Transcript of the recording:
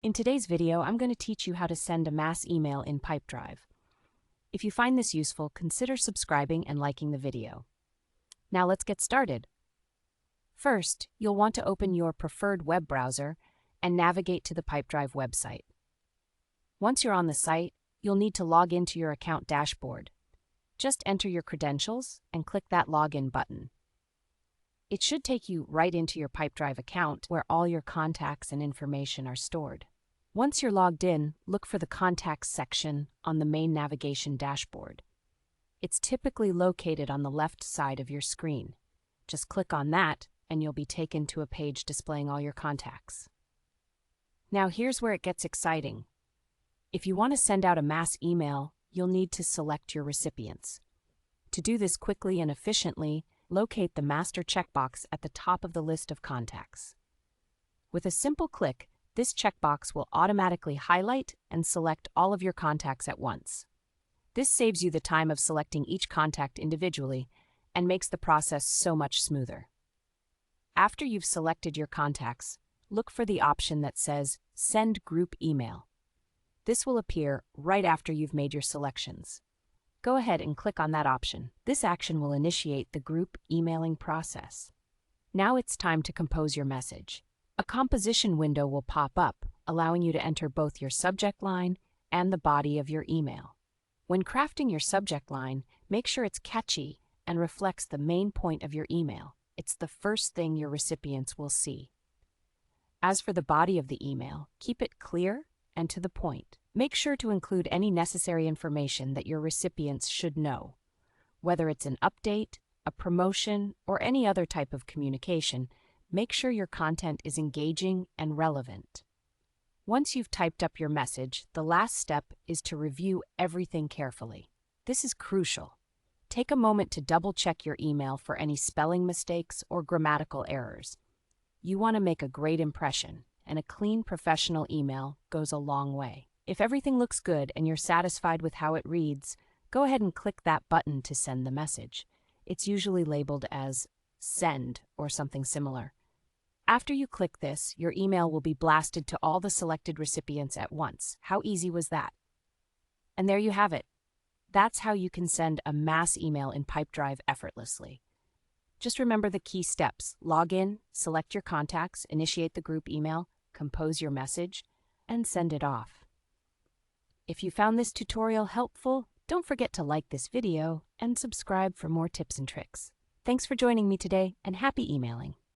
In today's video, I'm going to teach you how to send a mass email in Pipedrive. If you find this useful, consider subscribing and liking the video. Now let's get started. First, you'll want to open your preferred web browser and navigate to the Pipedrive website. Once you're on the site, you'll need to log into your account dashboard. Just enter your credentials and click that login button. It should take you right into your Pipedrive account where all your contacts and information are stored. Once you're logged in, look for the Contacts section on the main navigation dashboard. It's typically located on the left side of your screen. Just click on that and you'll be taken to a page displaying all your contacts. Now here's where it gets exciting. If you want to send out a mass email, you'll need to select your recipients. To do this quickly and efficiently, locate the Master checkbox at the top of the list of contacts. With a simple click, this checkbox will automatically highlight and select all of your contacts at once. This saves you the time of selecting each contact individually and makes the process so much smoother. After you've selected your contacts, look for the option that says Send Group Email. This will appear right after you've made your selections. Go ahead and click on that option. This action will initiate the group emailing process. Now it's time to compose your message. A composition window will pop up, allowing you to enter both your subject line and the body of your email. When crafting your subject line, make sure it's catchy and reflects the main point of your email. It's the first thing your recipients will see. As for the body of the email, keep it clear and to the point. Make sure to include any necessary information that your recipients should know. Whether it's an update, a promotion, or any other type of communication, make sure your content is engaging and relevant. Once you've typed up your message, the last step is to review everything carefully. This is crucial. Take a moment to double-check your email for any spelling mistakes or grammatical errors. You want to make a great impression, and a clean, professional email goes a long way. If everything looks good and you're satisfied with how it reads, go ahead and click that button to send the message. It's usually labeled as Send or something similar. After you click this, your email will be blasted to all the selected recipients at once. How easy was that? And there you have it. That's how you can send a mass email in Pipedrive effortlessly. Just remember the key steps. Log in, select your contacts, initiate the group email, compose your message, and send it off. If you found this tutorial helpful, don't forget to like this video and subscribe for more tips and tricks. Thanks for joining me today, and happy emailing!